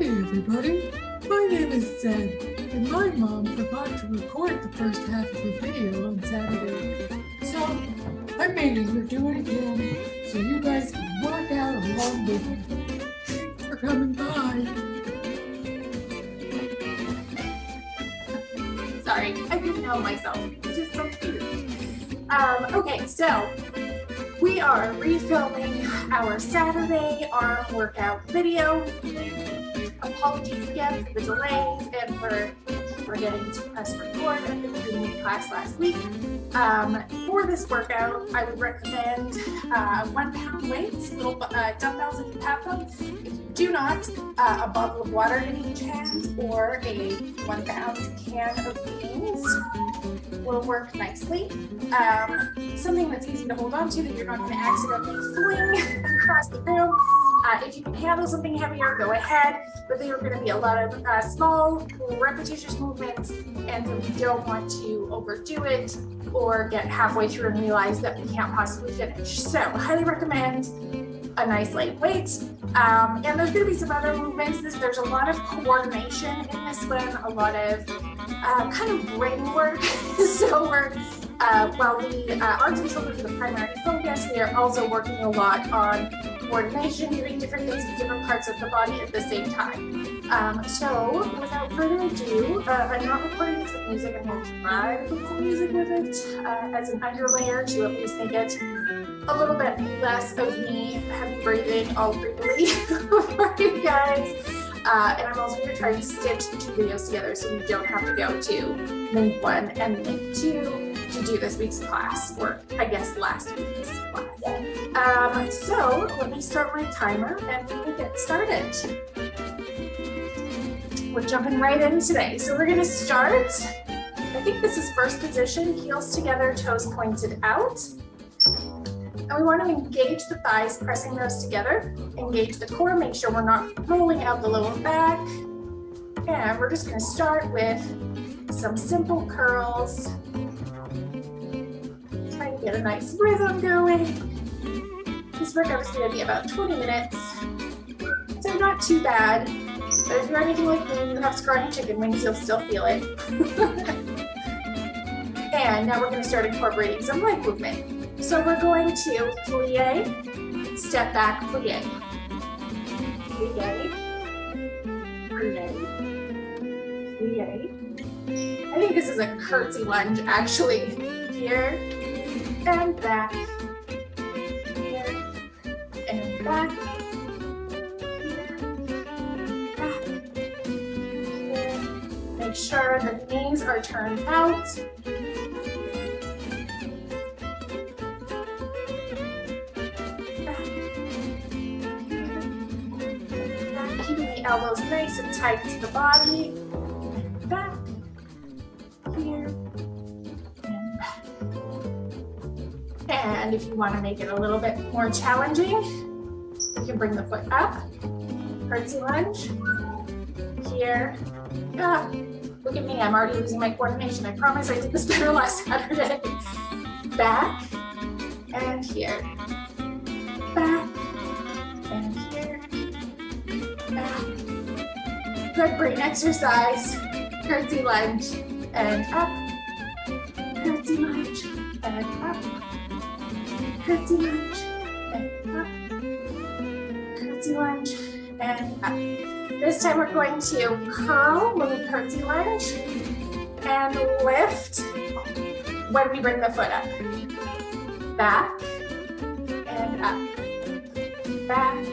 Hey everybody, my name is Zed, and my mom forgot to record the first half of her video on Saturday. So, I made her do it again, so you guys can work out along with me. Thanks for coming by. Sorry, I couldn't help myself. It's just so cute. Okay, so we are refilming our Saturday arm workout video. Apologies again for the delays and for forgetting to press record at the beginning of class last week. For this workout, I would recommend 1 pound weights, little dumbbells if you have them. If you do not, a bottle of water in each hand or a 1 pound can of beans will work nicely. Something that's easy to hold on to that you're not going to accidentally fling across the room. If you can handle something heavier, go ahead, but there are going to be a lot of small, repetitious movements, and so we don't want to overdo it or get halfway through and realize that we can't possibly finish. So, highly recommend a nice light weight. And there's going to be some other movements. There's a lot of coordination in this one, a lot of kind of brain work. So we're while the arms and shoulders are the primary focus, we are also working a lot on coordination, doing different things in different parts of the body at the same time. So without further ado, I'm not recording this with music. I'm going to try to put some music with it as an underlayer to at least make it a little bit less of me heavy breathing all freely for you guys. And I'm also going to try and stitch the 2 videos together so you don't have to go to link 1 and link 2 to do this week's class, or I guess last week's class. So let me start my timer and we'll get started. We're jumping right in today. So we're going to start, I think this is first position, heels together, toes pointed out. And we want to engage the thighs, pressing those together, engage the core, make sure we're not rolling out the lower back. And we're just going to start with some simple curls. Try to get a nice rhythm going. This workout is going to be about 20 minutes, so not too bad. But if you're anything like me and you have scrawny chicken wings, you'll still feel it. And now we're going to start incorporating some leg movement. So we're going to plie, step back, plie, plie, plie, plie. I think this is a curtsy lunge actually. Here and back, here and back, here, back, here. Make sure the knees are turned out. Elbows nice and tight to the body. Back, here, and back. And if you want to make it a little bit more challenging, you can bring the foot up. Curtsy lunge. Here. Look at me, I'm already losing my coordination. I promise I did this better last Saturday. Back, and here. Back, and here. Back. Good brain exercise. Curtsy lunge and up. Curtsy lunge and up. Curtsy lunge and up. Curtsy lunge and up. This time we're going to curl when we curtsy lunge and lift when we bring the foot up. Back and up. Back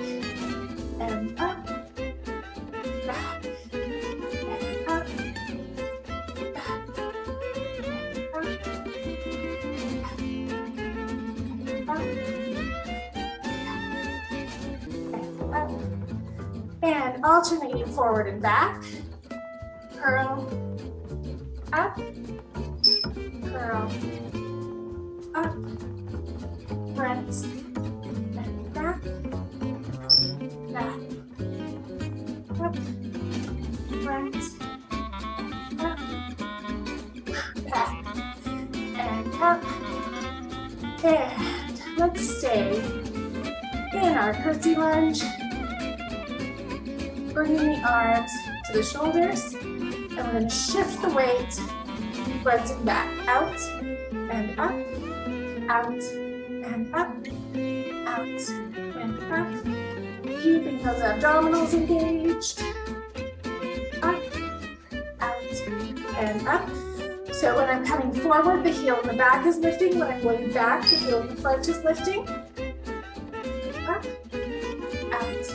and up. And alternating forward and back, curl, up, curl, up, front, and back, back, up, front, up, back, and up, and let's stay in our curtsy lunge. bringing the arms to the shoulders, and we're going to shift the weight front and back, out and up, out and up, out and up, keeping those abdominals engaged, up, out and up. So when I'm coming forward, the heel in the back is lifting. When I'm going back, the heel in the front is lifting. Up, out,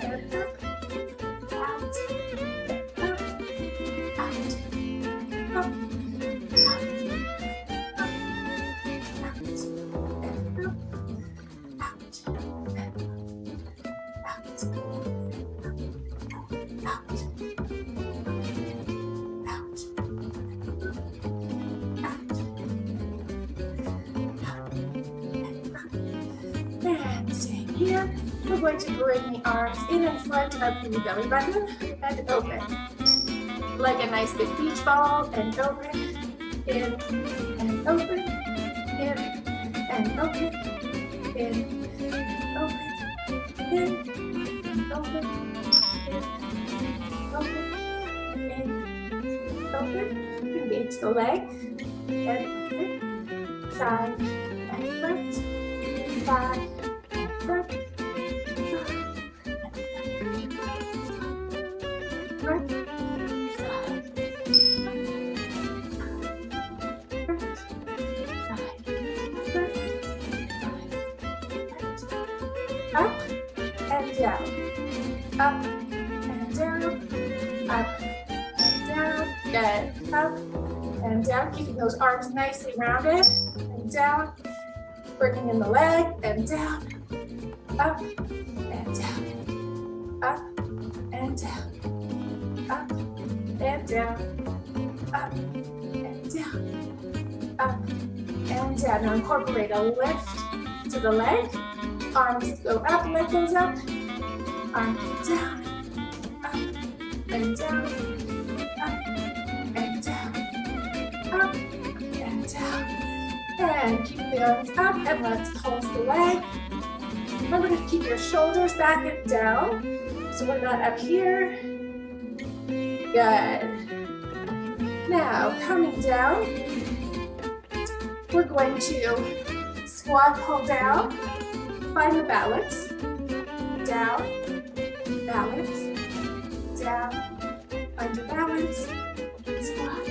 and up, out, and up, out, up, out, here, we're going to bring the arms in and front up to the belly button and open. Like a nice big beach ball and open, in and open, in and open, in, open, in, and open, in, open. Engage the leg and open, side and front, side. Front, side, front, side, up and down, up and down, up and down, good, up and down, keeping those arms nicely rounded, and down, bringing in the leg, and down, up and down, up and down, up and down, up and down, up and down. Now incorporate a lift to the leg, arms go up, leg goes up, arms down, up and down, up and down, up and down. And keep the arms up and let's pulse the leg. Remember to keep your shoulders back and down, so we're not up here. Good. Now, coming down, we're going to squat, pull down, find the balance, down, balance, down, find your balance, squat,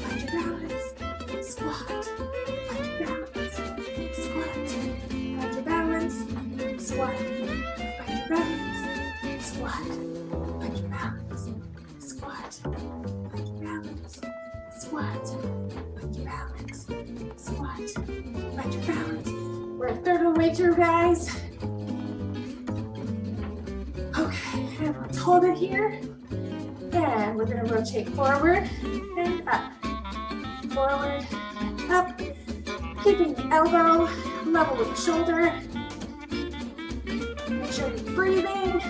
find your balance, squat, find your balance, squat, find your balance, squat, find your balance, squat, find your balance, squat, find your balance, squat, find your balance, squat, find your balance. We're a third of the way through, guys. Okay, and let's hold it here. And we're gonna rotate forward and up, forward and up, keeping the elbow level with the shoulder. Make sure you're breathing.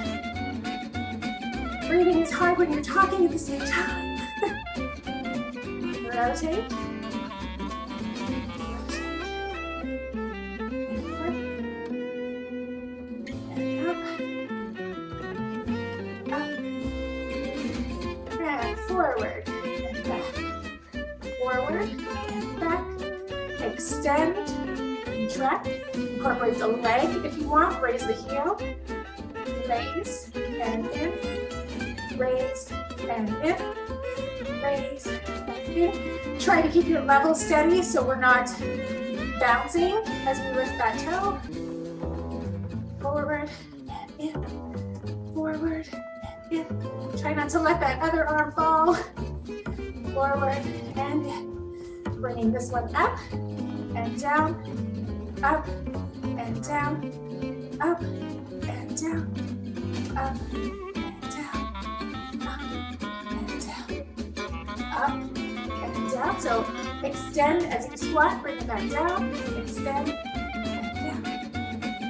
Breathing is hard when you're talking at the same time. Rotate. And up. Up. And forward and back. Forward and back. Extend and track. Incorporate the leg if you want. Raise the heel. Raise and in. Raise and in. Raise and in. Try to keep your level steady so we're not bouncing as we lift that toe. Forward and in. Forward and in. Try not to let that other arm fall. Forward and in. Bringing this one up and down, up and down, up and down, up and down, up and down. So extend as you squat, bring it back down, extend and down,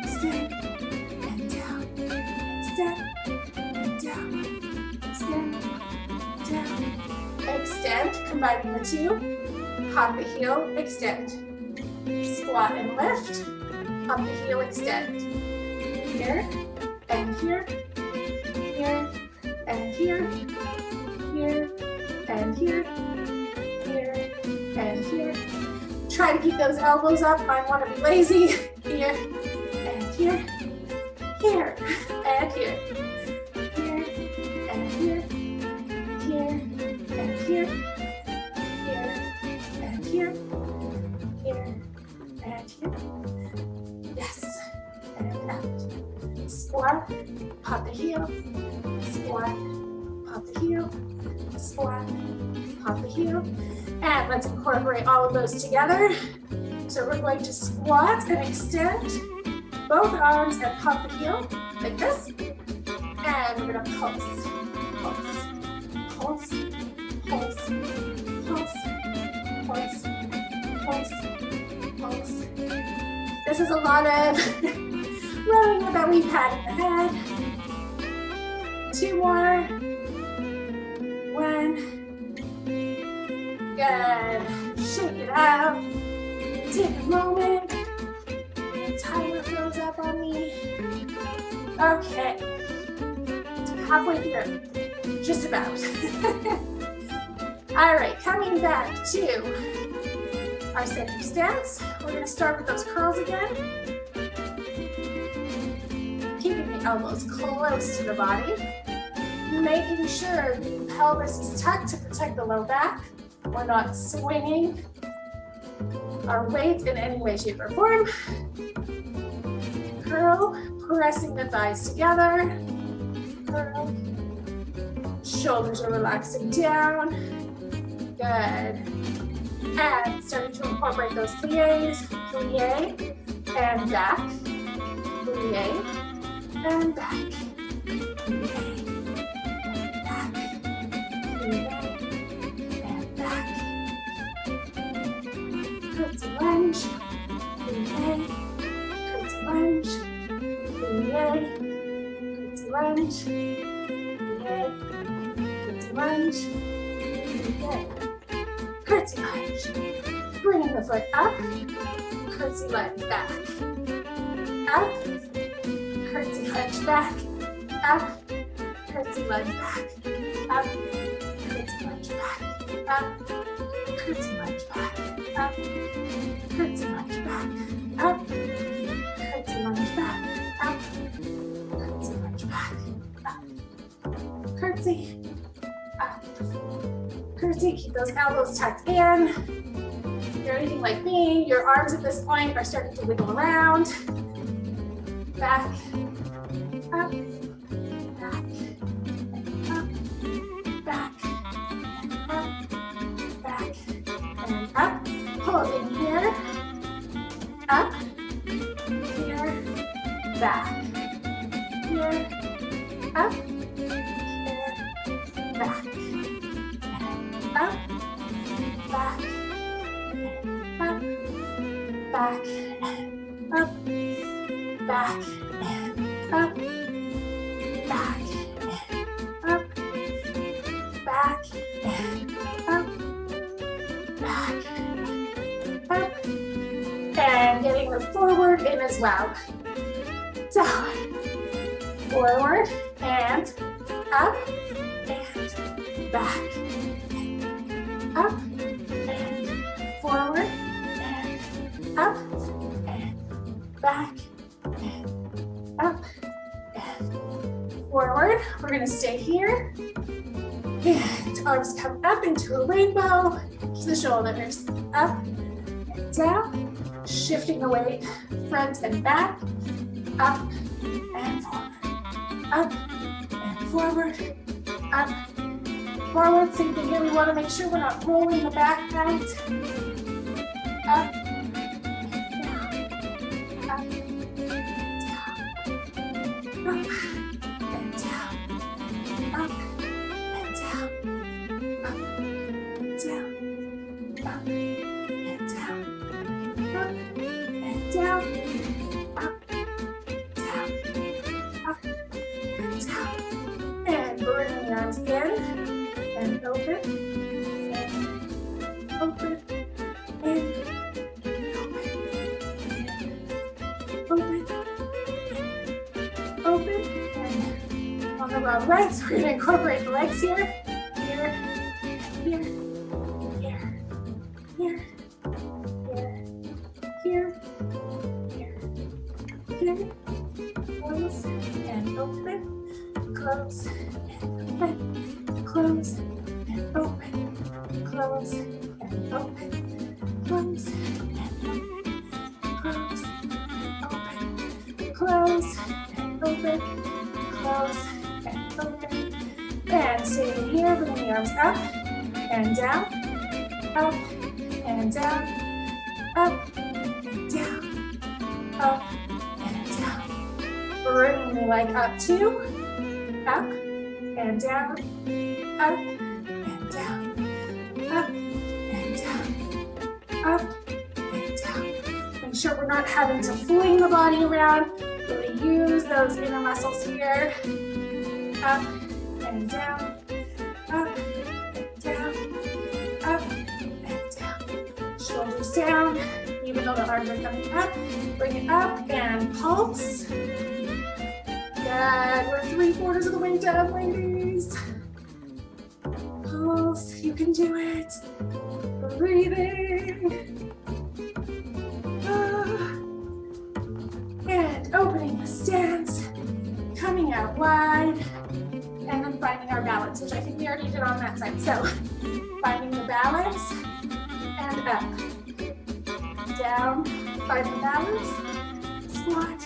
extend and down, extend and down, extend, down, extend, combining the two, hop the heel, extend, squat and lift, hop the heel, extend, here and here, here here, here, and here, here, and here. Try to keep those elbows up. I want to be lazy. Here, and here, here, and here, here, and here, here, and here, here, and here, here, and here. Yes, and out. Squat, pop the heel, squat, pop the heel, squat, pop the heel. And let's incorporate all of those together. So we're going to squat and extend both arms and pop the heel like this. And we're gonna pulse, pulse, pulse, pulse, pulse, pulse, pulse, pulse. This is a lot of rolling that we've had in the head. 2 more. 1. Good. Shake it out. Take a moment. The timer froze up on me. Okay. Halfway through. Just about. All right, coming back to our center stance. We're going to start with those curls again. Keeping the elbows close to the body. Making sure the pelvis is tucked to protect the low back. We're not swinging our weight in any way, shape, or form. Curl, pressing the thighs together. Curl. Shoulders are relaxing down. Good. And starting to incorporate those pliés, plie, and back. Plie, and back. Plie. Lunge, plie, curtsy lunge, plie, curtsy lunge, plie, curtsy lunge, plie, curtsy lunge. Bringing the foot up, curtsy lunge back, up, curtsy lunge back, up, curtsy lunge back, up, curtsy lunge back, up, curtsy lunge back, up. Curtsy lunge back, up, curtsy lunge back, up, curtsy lunge back, up, curtsy, up, curtsy, keep those elbows tucked in. If you're anything like me, your arms at this point are starting to wiggle around. Back, up, back, up, back, up, back, and up. Hold in here, up, here, back, here, up, here, back, up, back, up, back, up, back, up, back, up, back, up, back, up, and getting the forward in as well. Down, forward, and up, and back, up, and forward, and up, and back, and up, and forward. We're gonna stay here, and arms come up into a rainbow, to the shoulders, up, down, shifting the weight front and back, up and forward, up, forward. Same thing here, we want to make sure we're not rolling the back right, up, down, up, and down, up, and down, up, and down, up, and down, up, down, up, and down, and bring the arms in, and open, and open, and open, and open, and on the wrong leg, so we're gonna incorporate the legs here. Here, here, here, here, here, here, here, here. Close and open, close and open, close and open, close and open, close and open, close and open, close and open, and stay here, bring the arms up and down, up and down, up and down, up and down. Bring the leg up two, up and down, up and down, up and down, up and down. Make sure we're not having to fling the body around. Really use those inner muscles here. Up and down, up and down, up and down. Shoulders down, even though the arms are coming up. Bring it up and pulse. Good. We're 3/4 of the way down, ladies. Pulse. You can do it. Breathing. And opening the stance. Coming out wide. And then finding our balance, which I think we already did on that side. So finding the balance and up. Down. Find the balance. Squat.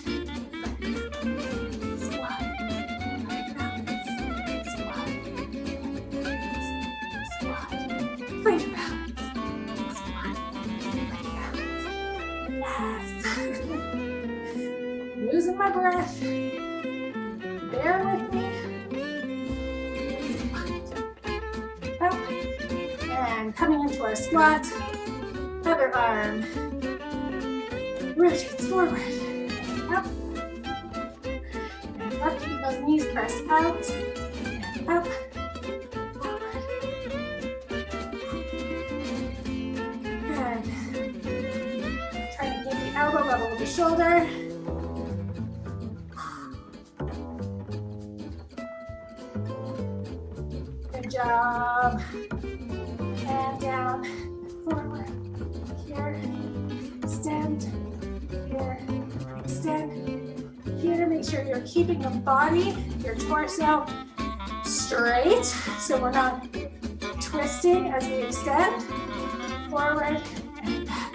Losing my breath. Bear with me. Up. And coming into our squat. Other arm. Rotates forward. Up. And up. Keep those knees pressed out. And up. Forward. Good. Trying to get the elbow level with the shoulder. Job. And down, forward, here, extend, here, extend, here. Make sure you're keeping the body, your torso straight, so we're not twisting as we extend, forward and back.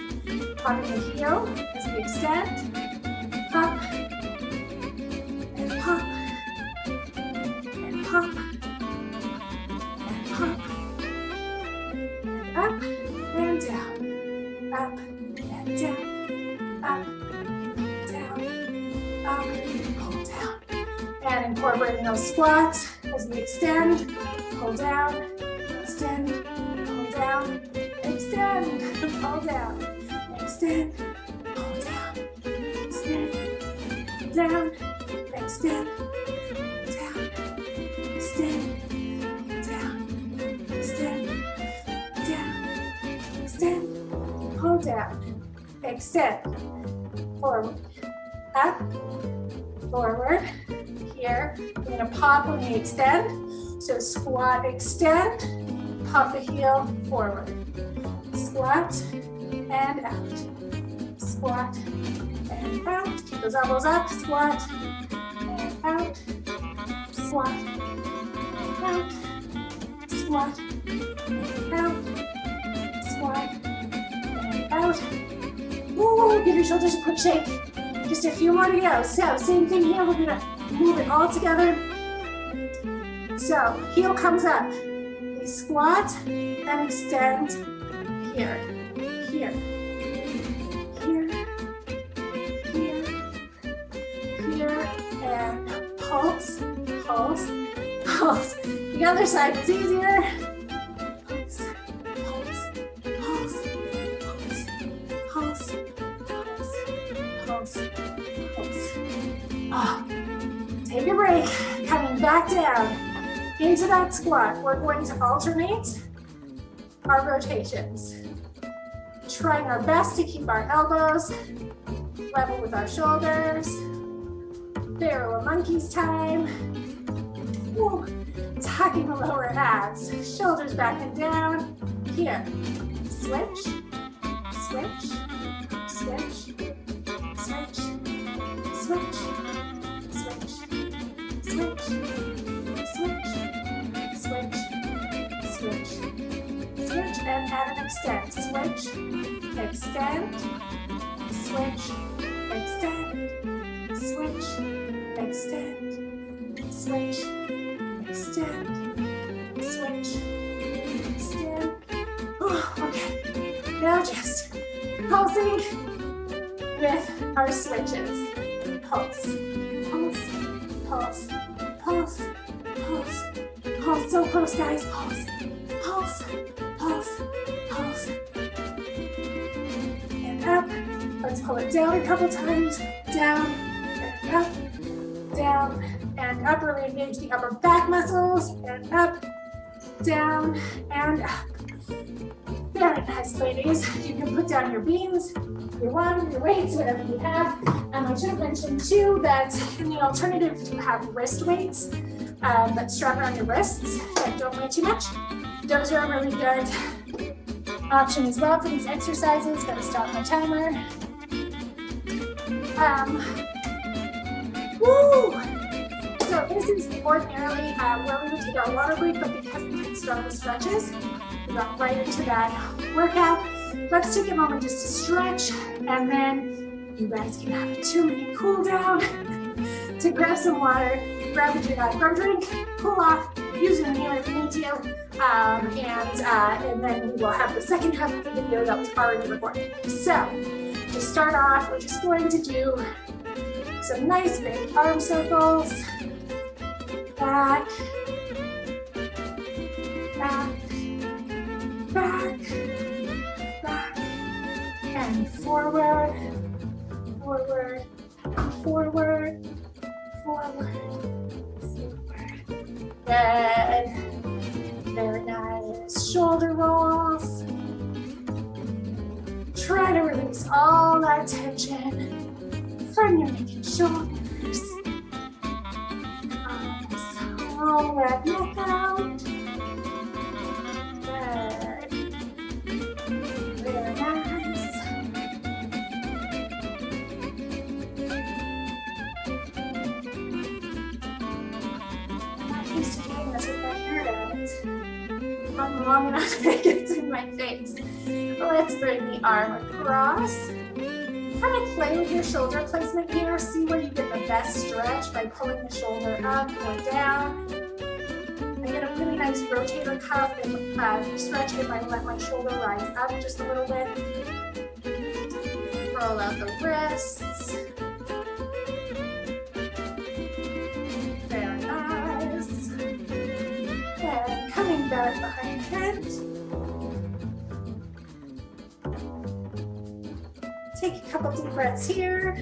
Popping the heel as we extend, pop, and pop, and pop. Up and down, up and down, up and down, up, pull down. And incorporating those squats as we extend, pull down, extend, pull down, extend, pull down, extend, pull down, extend, down, extend, down, extend, down, extend. Extend, pull down, extend, forward, up, forward, here. We're gonna pop when we extend. So squat, extend, pop the heel forward. Squat and out. Squat and out. Keep those elbows up, squat and out. Squat and out. Squat and out. Squat and out. Ooh, give your shoulders a quick shake. Just a few more to go. So same thing here, we're gonna move it all together. So heel comes up. We squat and extend here, here, here, here, here, and pulse, pulse, pulse. The other side is easier. Pulse, pulse, pulse, pulse, pulse, pulse, pulse. Oh. Take a break, coming back down into that squat. We're going to alternate our rotations. Trying our best to keep our elbows level with our shoulders. Barrel of monkeys time. Woo. Tucking the lower abs, shoulders back and down. Here, switch, switch, switch, switch, switch, switch, switch, switch, switch, switch, switch, and add an extend. Switch, extend, switch, extend, switch, extend, switch, extend, switch, extend. Okay, now just pulsing with our switches. Pulse, pulse, pulse, pulse, pulse, pulse. So close, guys. Pulse, pulse, pulse, pulse. And up. Let's pull it down a couple times. Down and up, down and up. Really engage the upper back muscles. And up, down and up. Very nice, ladies. You can put down your beans, your water, your weights, whatever you have. I should have mentioned too that in the alternative you have wrist weights that strap around your wrists and don't weigh too much. Those are a really good option as well for these exercises. Gotta stop my timer. Woo! So this is ordinarily where we would take our water break, but because we didn't start with stretches, we got right into that workout. Let's take a moment just to stretch, and then you guys can have a 2-minute cool down to grab some water, grab a drink, cool off, use an inhaler if you need to, and then we will have the second half of the video that was already recorded. So to start off, we're just going to do some nice big arm circles, back, back, back, back, and forward, forward, forward, forward, forward. Good. Very nice. Shoulder rolls. Try to release all that tension from your neck and shoulders. Roll that neck out. Good. Very nice. I'm not used to doing this with my hair out. I'm long enough to get it in my face. Let's bring the arm across. Kind of play with your shoulder placement here. See where you get the best stretch by pulling the shoulder up or down. I get a really nice rotator cuff and stretch if I let my shoulder rise up just a little bit. Roll out the wrists. Very nice. And coming back behind head. Take a couple deep breaths here.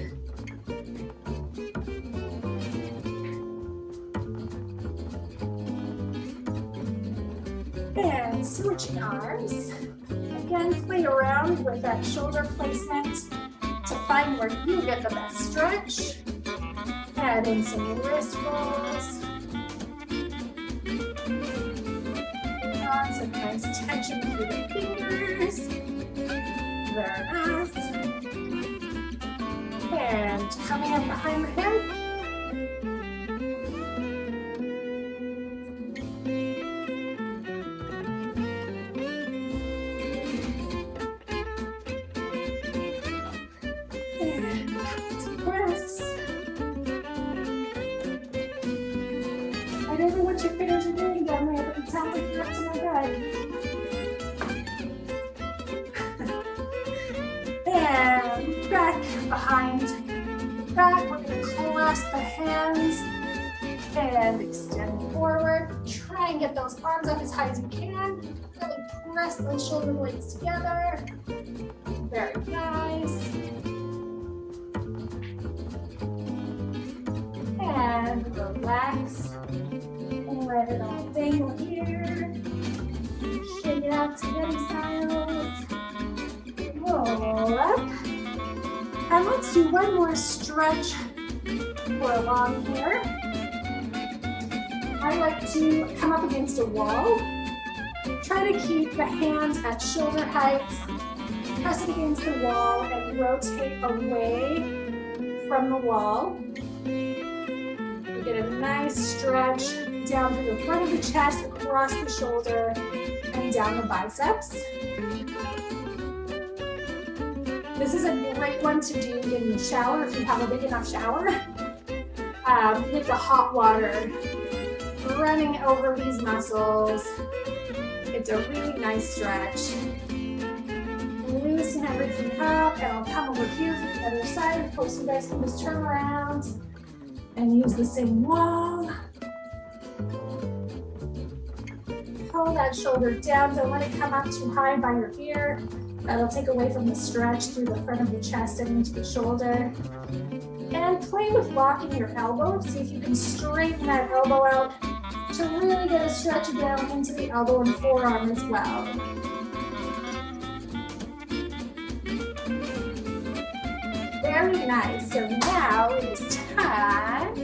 And switching arms. Again, play around with that shoulder placement to find where you get the best stretch. Add in some wrist rolls. Some nice tension through the fingers. Very nice. And coming up behind the head. And deep breaths. I don't know what your fingers are doing down there, but it sounds like you're up to my bed. And back behind back. We're going to clasp the hands and extend forward. Try and get those arms up as high as you can. Really press those shoulder blades together. Very nice. And relax. And let it all dangle here. Shake it out spaghetti styles. Roll up. And let's do one more stretch for along here. I like to come up against a wall. Try to keep the hands at shoulder height. Press it against the wall and rotate away from the wall. You get a nice stretch down through the front of the chest, across the shoulder, and down the biceps. This is a great one to do in the shower if you have a big enough shower. With the hot water running over these muscles. It's a really nice stretch. Loosen everything up, and I'll come over here from the other side. Of course, you guys can just turn around and use the same wall. Pull that shoulder down. Don't let it come up too high by your ear. That'll take away from the stretch through the front of the chest and into the shoulder. And play with locking your elbow. See if you can straighten that elbow out to really get a stretch down into the elbow and forearm as well. Very nice. So now it is time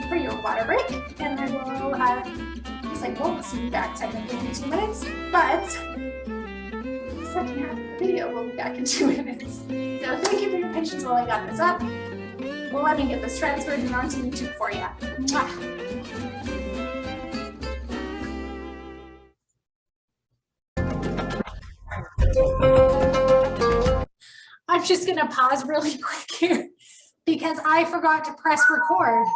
for your water break. And I will, I won't see you back technically in 2 minutes, but the second half of the video will be back in 2 minutes. So thank you for your patience while I got this up. Well, let me get this transferred and onto YouTube for you. Mwah. I'm just going to pause really quick here because I forgot to press record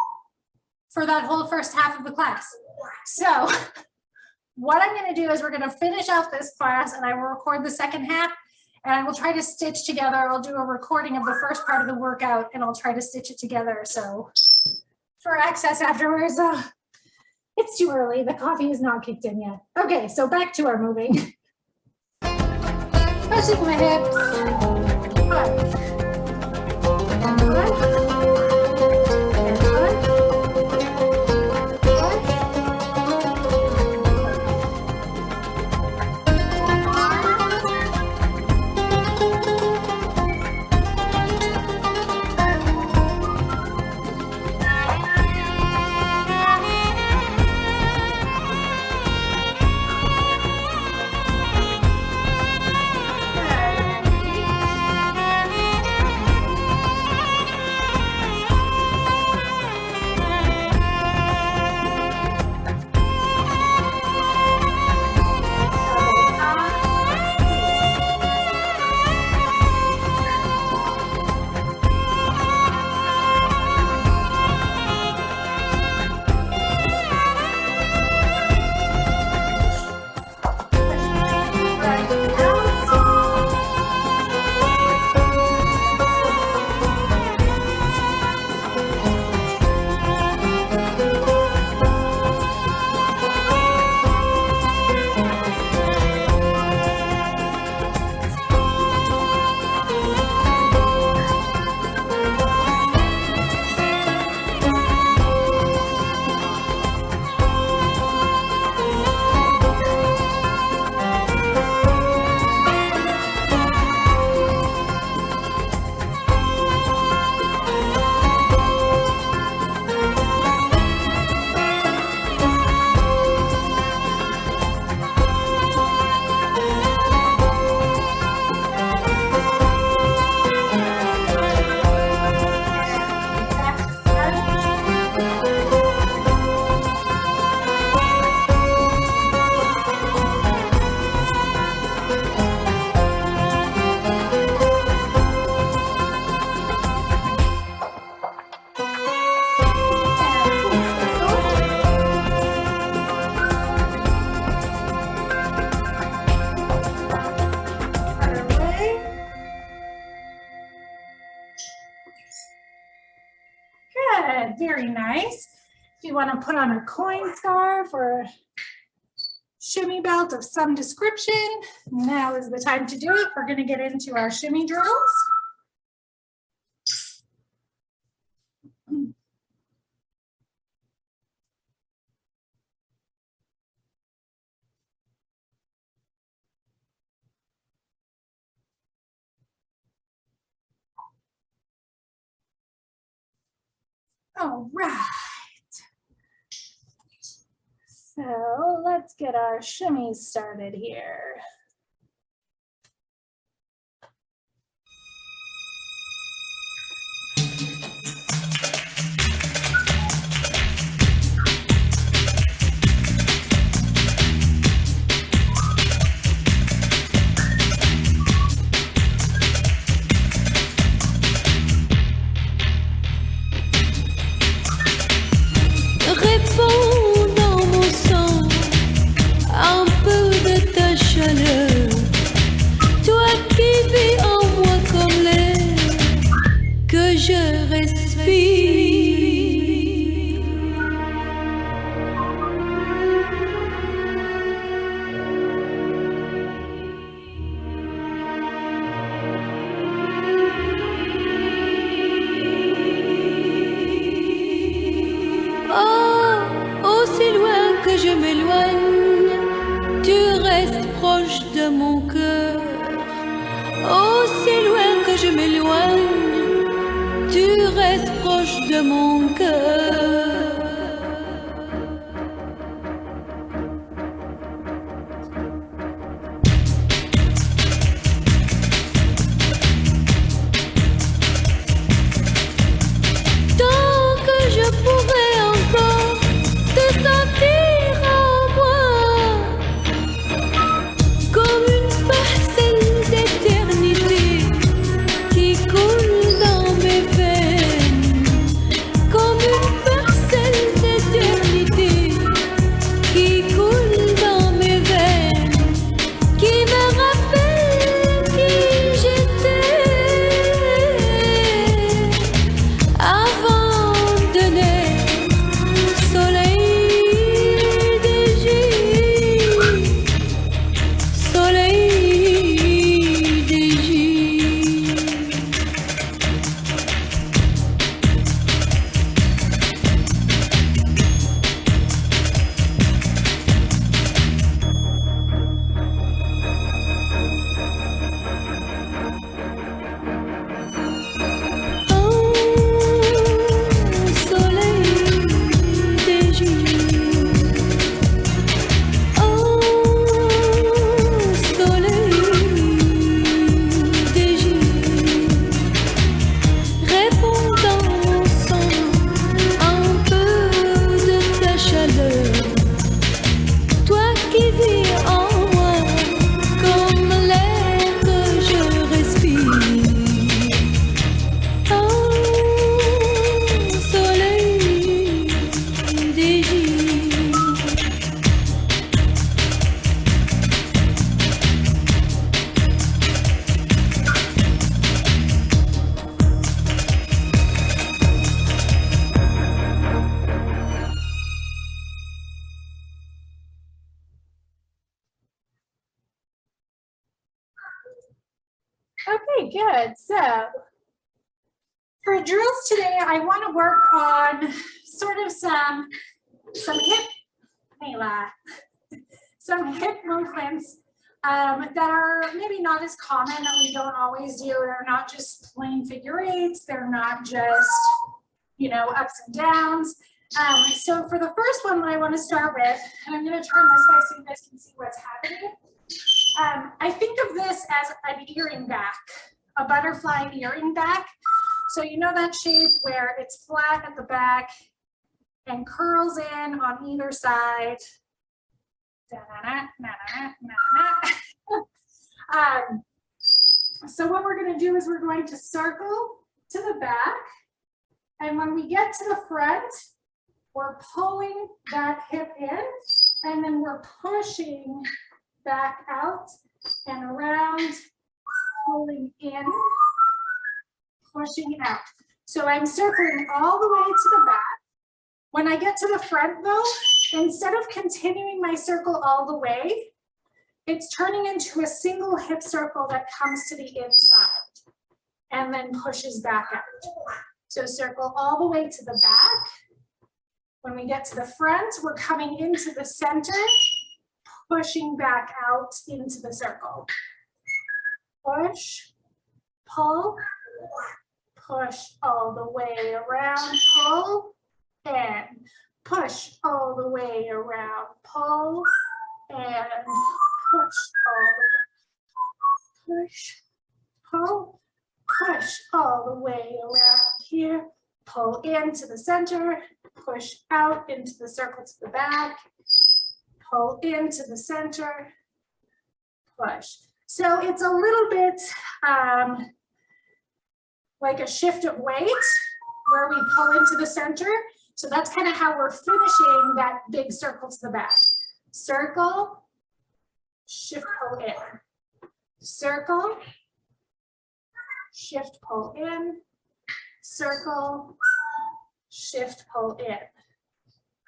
for that whole first half of the class. So what I'm going to do is we're going to finish out this class and I will record the second half and I will try to stitch together. I'll do a recording of the first part of the workout and I'll try to stitch it together. So for access afterwards, it's too early. The coffee is not kicked in yet. Okay, so back to our moving. Pushing the hips. Good, very nice. If you want to put on a coin scarf or a shimmy belt of some description, now is the time to do it. We're going to get into our shimmy drills. All right. So let's get our shimmy started here. Réponds dans mon sang un peu de ta chaleur, toi qui vis en moi comme l'air que je respire. Oh, aussi loin que je m'éloigne, tu restes proche de mon cœur. Aussi loin que je m'éloigne, tu restes proche de mon cœur. Tant que je pourrai encore te sentir en moi, comme une parcelle d'éternité qui coule dans mes veines, comme une parcelle d'éternité qui coule dans mes veines, qui me rappelle qui j'étais avant de naître. Soleil d'Égypte, soleil d'Égypte. Oh, soleil d'Égypte. Oh, soleil d'Égypte. Réponds dans mon sang un peu de ta chaleur, toi qui vis en moi comme l'air que je respire. Oh, soleil d'Égypte. Okay, good. So for drills today, I want to work on sort of some hip, some hip movements that are maybe not as common, that we don't always do. They're not just plain figure eights. They're not just, you know, ups and downs. So for the first one that I want to start with, and I'm going to turn this way so you guys can see what's happening. I think of this as an earring back, a butterfly earring back. So you know that shape where it's flat at the back and curls in on either side. So what we're going to do is we're going to circle to the back, and when we get to the front, we're pulling that hip in, and then we're pushing back out and around, pulling in, pushing out. So I'm circling all the way to the back. When I get to the front though, instead of continuing my circle all the way, it's turning into a single hip circle that comes to the inside and then pushes back out. So circle all the way to the back. When we get to the front, we're coming into the center, pushing back out into the circle. Push, pull, push all the way around, pull, in, push all the way around, pull and push all the way, push, pull, push all the way around here, pull into the center, push out into the circle to the back, pull into the center, push. So it's a little bit like a shift of weight where we pull into the center. So that's kind of how we're finishing that big circle to the back. Circle, shift, pull in. Circle, shift, pull in. Circle, shift, pull in.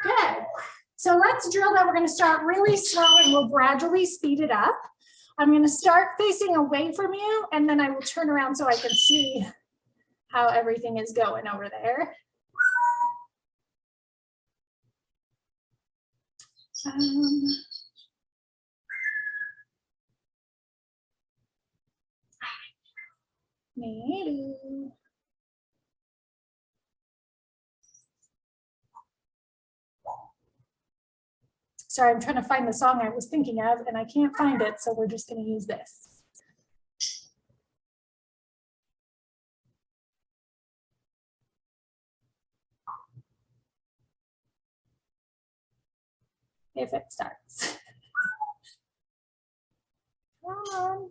Good. So let's drill that. We're going to start really slow and we'll gradually speed it up. I'm going to start facing away from you and then I will turn around so I can see how everything is going over there. Maybe. Sorry, I'm trying to find the song I was thinking of and I can't find it, so we're just going to use this. If it starts. Come on.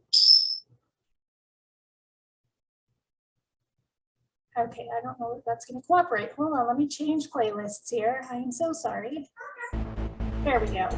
Okay, I don't know if that's going to cooperate. Hold on, let me change playlists here. I am so sorry. There we go.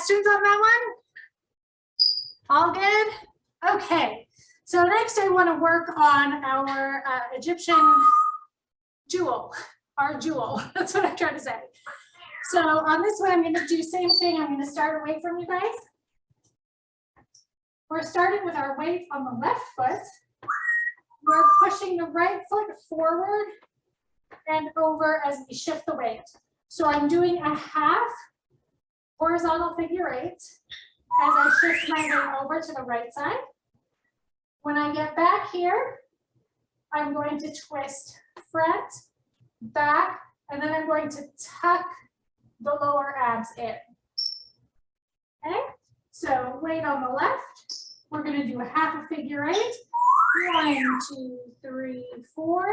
questions on that one? All good? Okay. So next I want to work on our Egyptian jewel, our jewel. That's what I'm trying to say. So on this one, I'm going to do the same thing. I'm going to start away from you guys. We're starting with our weight on the left foot. We're pushing the right foot forward and over as we shift the weight. So I'm doing a half horizontal figure 8 as I shift my weight over to the right side. When I get back here, I'm going to twist front, back, and then I'm going to tuck the lower abs in. Okay, so weight on the left, we're going to do a half a figure 8. 1, 2, 3, 4,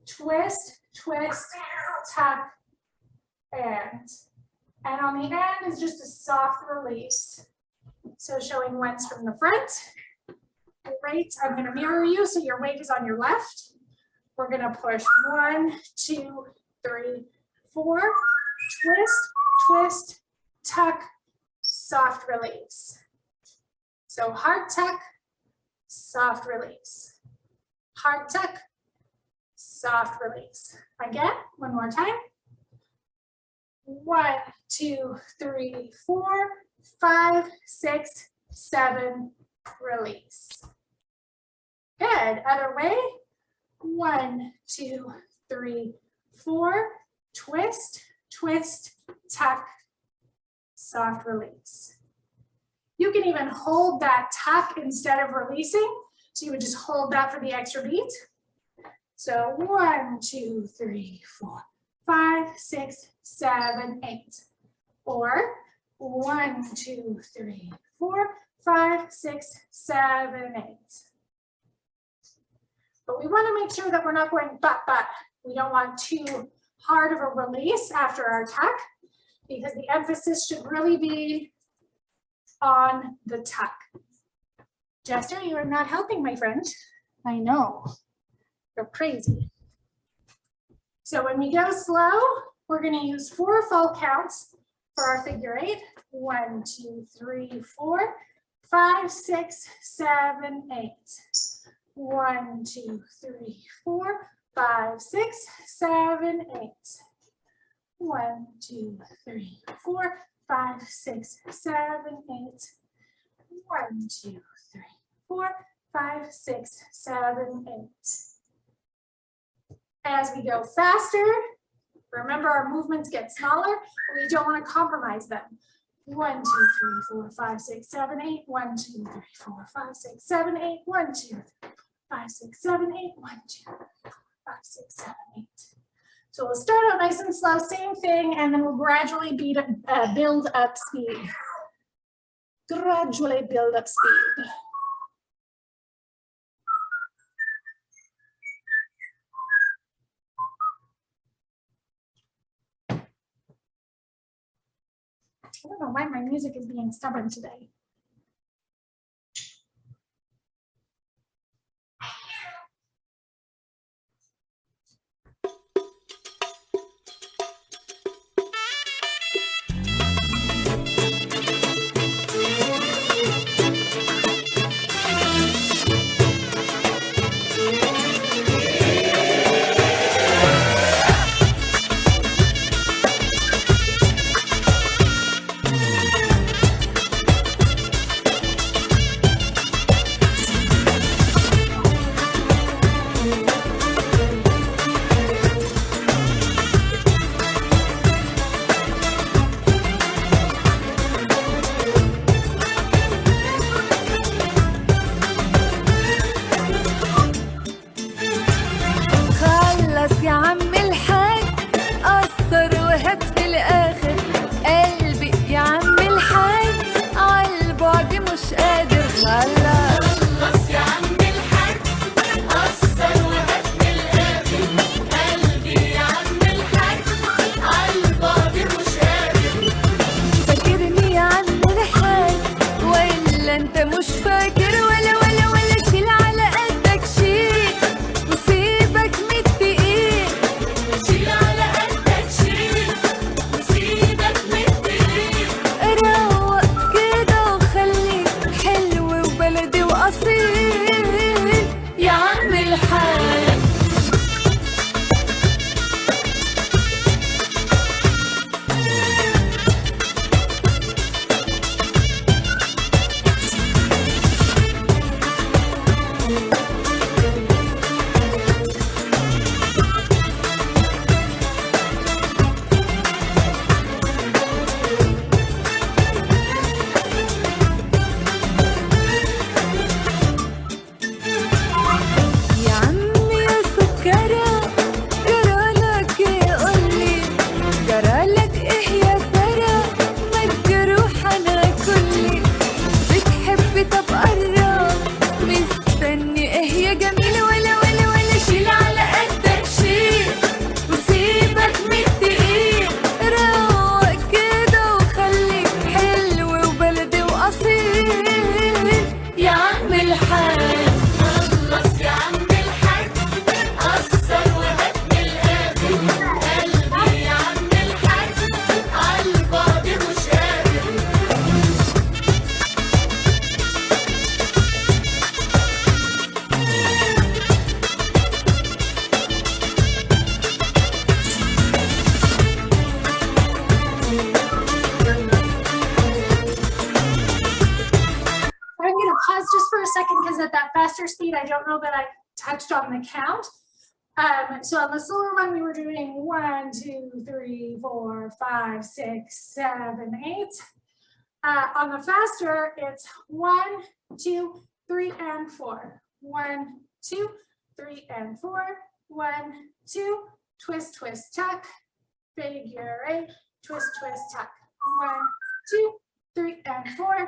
twist, twist, tuck, and on the end is just a soft release. So showing once from the front. Great, I'm going to mirror you so your weight is on your left. We're going to push 1, 2, 3, 4, twist, twist, tuck, soft release. So hard tuck, soft release. Hard tuck, soft release. Again, one more time. 1, 2, 3, 4, 5, 6, 7, release. Good, other way. 1, 2, 3, 4, twist, twist, tuck, soft release. You can even hold that tuck instead of releasing. So you would just hold that for the extra beat. So 1, 2, 3, 4, 5, 6, 7, 8. Or 1, 2, 3, 4, 5, 6, 7, 8. But we want to make sure that we're not going but. We don't want too hard of a release after our tuck because the emphasis should really be on the tuck. Jester, you are not helping, my friend. I know. You're crazy. So when we go slow, we're going to use 4 full counts for our figure 8. 1, 2, 3, 4, 5, 6, 7, 8. 1, 2, 3, 4, 5, 6, 7, 8. 1, 2, 3, 4, 5, 6, 7, 8. 1, 2, 3, 4, 5, 6, 7, 8. As we go faster, remember our movements get smaller, but we don't want to compromise them. 1, 2, 3, 4, 5, 6, 7, 8. 1, 2, 3, 4, 5, 6, 7, 8. 1, 2, 3, 5, 6, 7, 8. 1, 2, 3, 4, 5, 6, 7, 8. So we'll start out nice and slow, same thing, and then we'll gradually build up speed. Gradually build up speed. I don't know why my music is being stubborn today. I don't know that I touched on the count. So on the slower one, we were doing 1, 2, 3, 4, 5, 6, 7, 8. On the faster, it's 1, 2, 3, and 4. 1, 2, 3, and 4. 1, 2, twist, twist, tuck. Figure 8, twist, twist, tuck. 1, 2, 3, and 4. 1,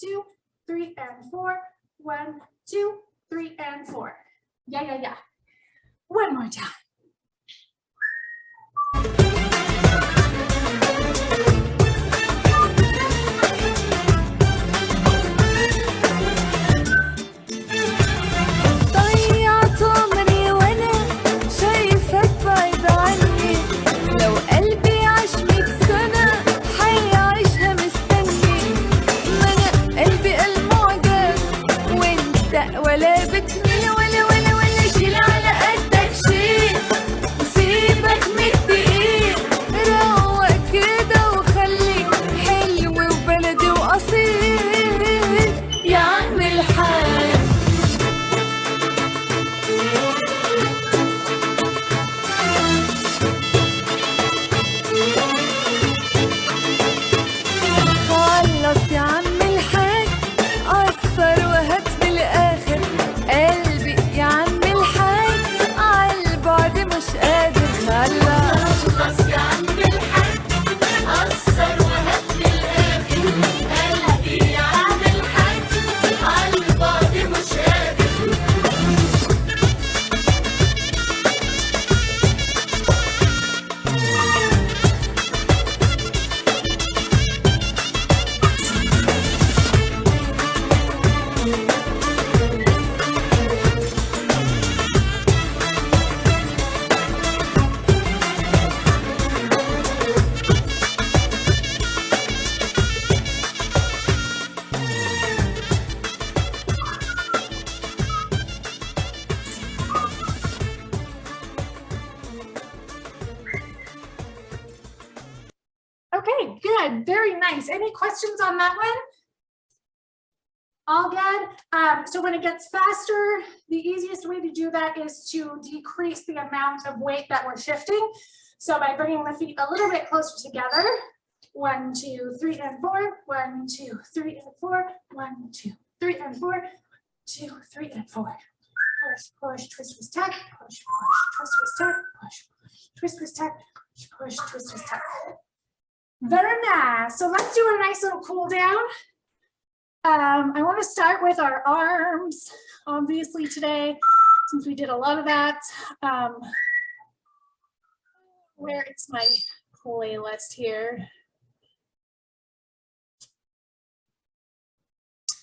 2, 3, and 4. 1, 2, 3, and 4. Yeah. One more time. ضيعت عمري وانا شايفك بعيد عني لو قلبي عاش 100 سنة حيعيشها مستني ما انا قلبي المعجب وانت ولا بتميل ولا شيل على قدك شيء وسيبك من الدقيق روق كده وخليك حلو وبلدي وأصيل يا عم الحاج خلص يا عم الحاج قصر وهات بالاخر قلبي يا عم الحاج عالبعد مش قادر خلص يا عم الحاج قصر وهات بالاخر قلبي يا عم الحاج عالبعد مش قادر Okay, good. Very nice. Any questions on that one? All good. So when it gets faster, the easiest way to do that is to decrease the amount of weight that we're shifting. So by bringing the feet a little bit closer together, 1, 2, 3, and 4, 1, 2, 3, and 4, 1, 2, 3, and 4, 2, 3, and 4. Push, push, twist, twist, tuck, push, push, twist, twist, tuck, push, twist, twist, tuck, push, twist, twist, tuck. Very nice. So let's do a nice little cool down. I want to start with our arms, obviously today, since we did a lot of that. Where is my playlist here?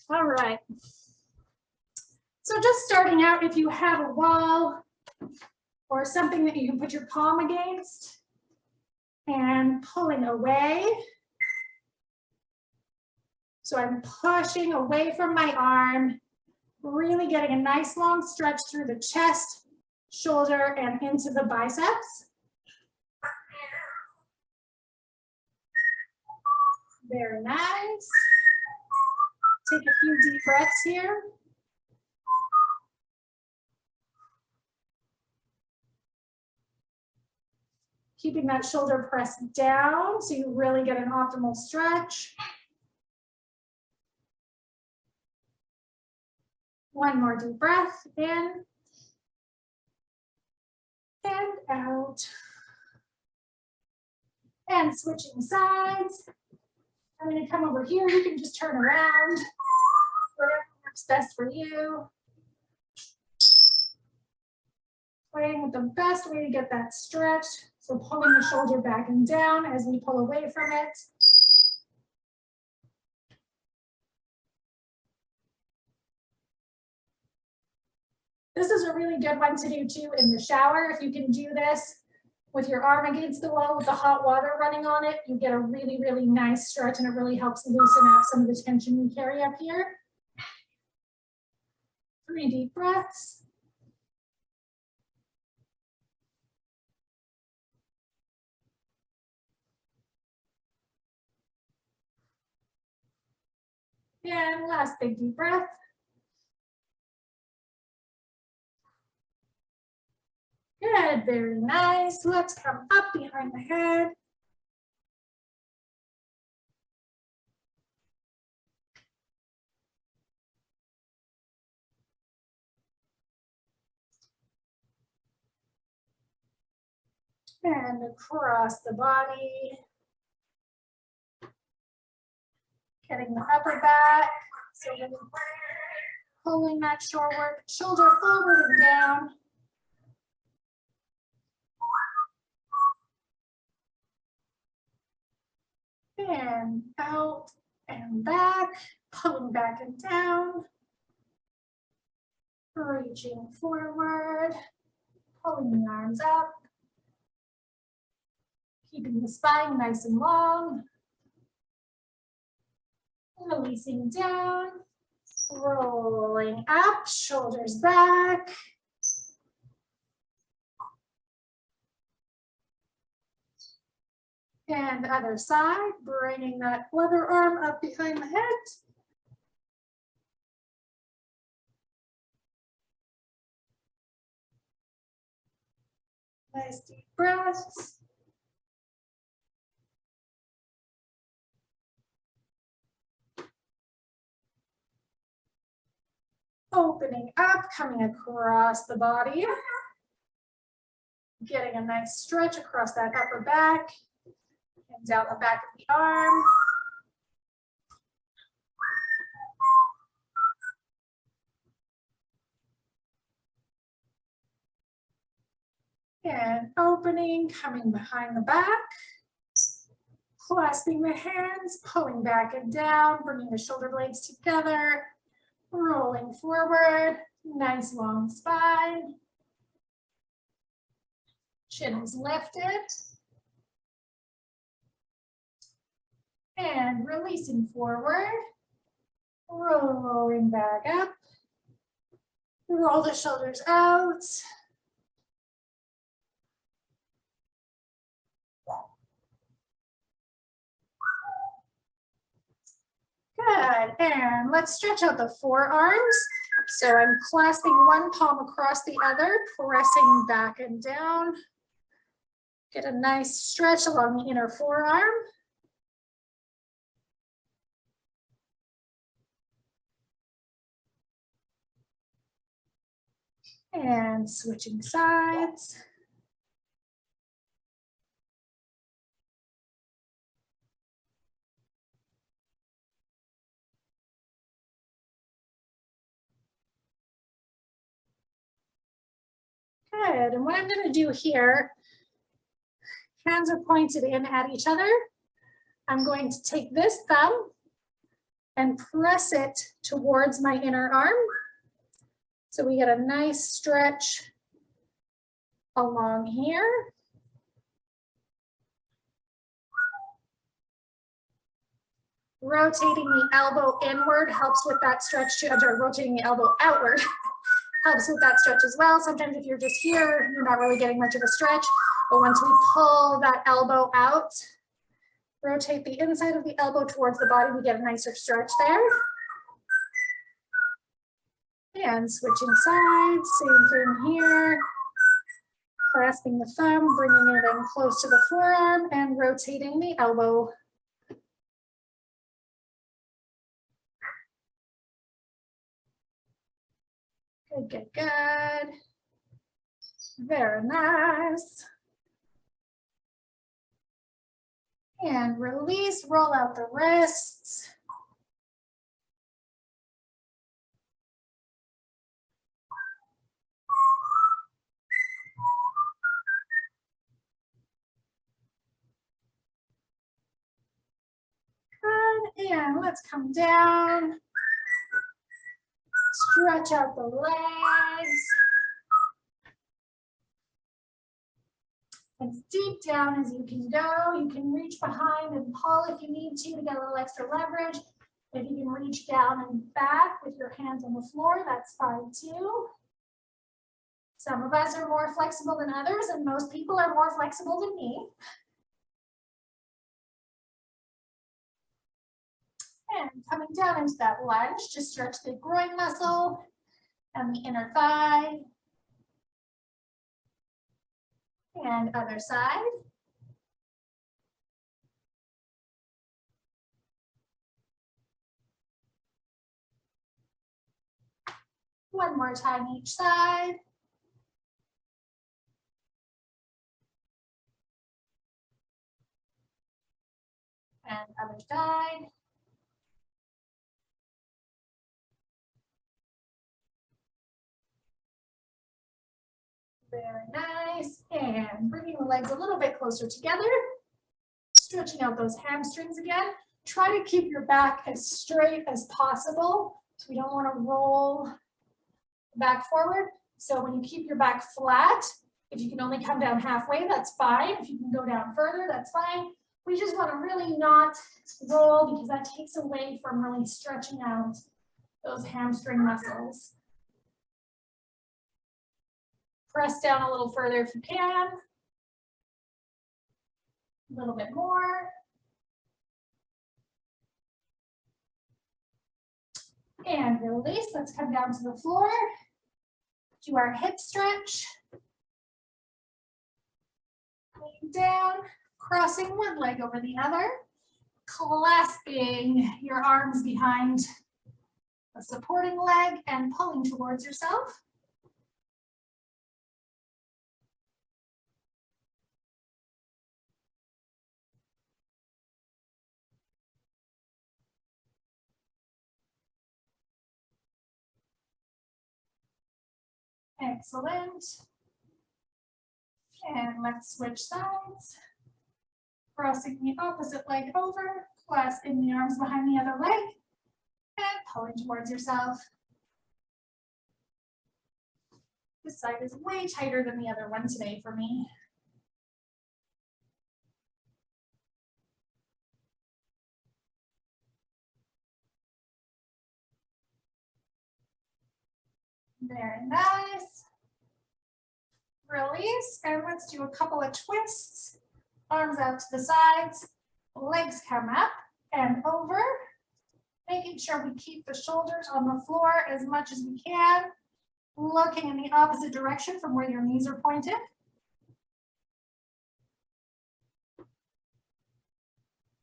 All right. So just starting out, if you have a wall or something that you can put your palm against and pulling away. So I'm pushing away from my arm, really getting a nice long stretch through the chest, shoulder, and into the biceps. Very nice. Take a few deep breaths here. Keeping that shoulder pressed down so you really get an optimal stretch. One more deep breath in and out. And switching sides. I'm going to come over here. You can just turn around. Whatever works best for you. Playing with the best way to get that stretch. So pulling the shoulder back and down as we pull away from it. This is a really good one to do too in the shower. If you can do this with your arm against the wall with the hot water running on it, you get a really, really nice stretch and it really helps loosen up some of the tension we carry up here. 3 deep breaths. And last big deep breath. Good, very nice. Let's come up behind the head. And across the body. Getting the upper back. So we're pulling that shoulder forward and down. And out and back, pulling back and down. Reaching forward, pulling the arms up. Keeping the spine nice and long. Releasing down, rolling up, shoulders back. And other side, bringing that other arm up behind the head. Nice deep breaths. Opening up, coming across the body. Getting a nice stretch across that upper back and down the back of the arm. And opening, coming behind the back. Clasping the hands, pulling back and down, bringing the shoulder blades together. Rolling forward, nice long spine. Chin is lifted. And releasing forward, rolling back up. Roll the shoulders out. Good, and let's stretch out the forearms. So I'm clasping one palm across the other, pressing back and down. Get a nice stretch along the inner forearm. And switching sides. Good, and what I'm going to do here, hands are pointed in at each other. I'm going to take this thumb and press it towards my inner arm. So we get a nice stretch along here. Rotating the elbow inward helps with that stretch too. I'm sorry, rotating the elbow outward helps with that stretch as well. Sometimes if you're just here, you're not really getting much of a stretch, but once we pull that elbow out, rotate the inside of the elbow towards the body, we get a nicer stretch there. And switching sides, same thing here. Grasping the thumb, bringing it in close to the forearm and rotating the elbow. Good, good, good. Very nice. And release, roll out the wrists. Good, and let's come down. Stretch out the legs. As deep down as you can go. You can reach behind and pull if you need to get a little extra leverage. If you can reach down and back with your hands on the floor, that's fine too. Some of us are more flexible than others, and most people are more flexible than me. And coming down into that lunge, just stretch the groin muscle and the inner thigh. And other side. One more time each side. And other side. Very nice. And bringing the legs a little bit closer together. Stretching out those hamstrings again. Try to keep your back as straight as possible. So we don't want to roll back forward. So when you keep your back flat, if you can only come down halfway, that's fine. If you can go down further, that's fine. We just want to really not roll because that takes away from really stretching out those hamstring muscles. Press down a little further if you can. A little bit more. And release. Let's come down to the floor. Do our hip stretch. Laying down, crossing one leg over the other, clasping your arms behind a supporting leg and pulling towards yourself. Excellent. And let's switch sides. Crossing the opposite leg over, clasping the arms behind the other leg, and pulling towards yourself. This side is way tighter than the other one today for me. Very nice. Release, and let's do a couple of twists. Arms out to the sides, legs come up and over. Making sure we keep the shoulders on the floor as much as we can. Looking in the opposite direction from where your knees are pointed.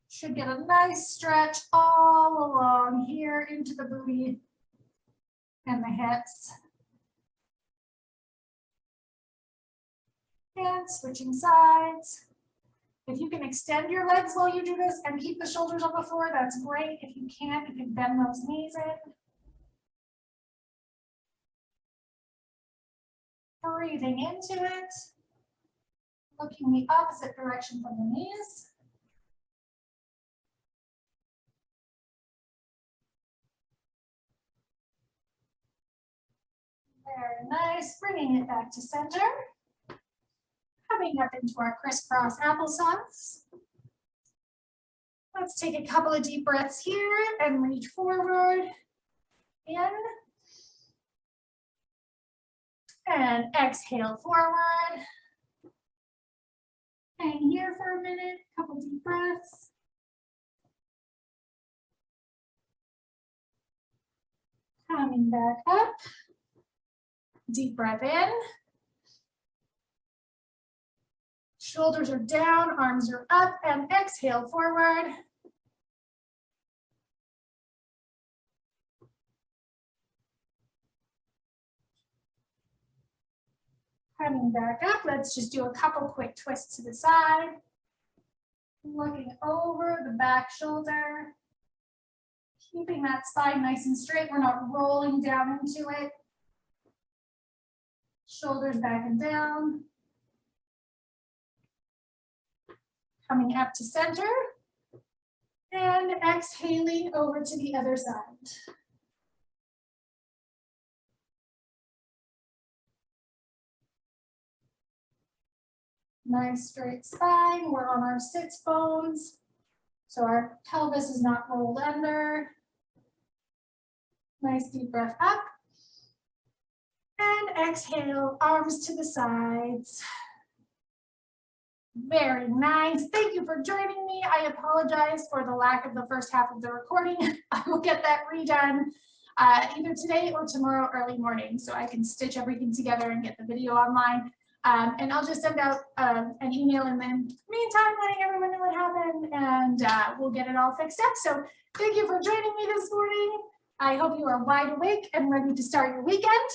Should get a nice stretch all along here into the booty and the hips. And switching sides. If you can extend your legs while you do this and keep the shoulders on the floor, that's great. If you can't, you can bend those knees in. Breathing into it. Looking the opposite direction from the knees. Very nice. Bringing it back to center. Coming up into our crisscross applesauce. Let's take a couple of deep breaths here and reach forward, in, and exhale forward. Hang here for a minute, couple deep breaths. Coming back up, deep breath in. Shoulders are down, arms are up, and exhale forward. Coming back up, let's just do a couple quick twists to the side. Looking over the back shoulder. Keeping that spine nice and straight. We're not rolling down into it. Shoulders back and down. Coming up to center and exhaling over to the other side. Nice straight spine. We're on our sits bones, so our pelvis is not rolled under. Nice deep breath up. And exhale, arms to the sides. Very nice. Thank you for joining me. I apologize for the lack of the first half of the recording. I will get that redone either today or tomorrow early morning so I can stitch everything together and get the video online. And I'll just send out an email in the meantime, letting everyone know what happened, and we'll get it all fixed up. So thank you for joining me this morning. I hope you are wide awake and ready to start your weekend.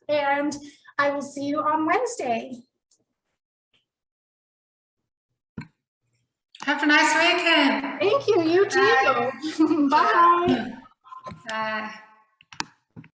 And I will see you on Wednesday. Have a nice weekend. Thank you, you too. Bye. Bye.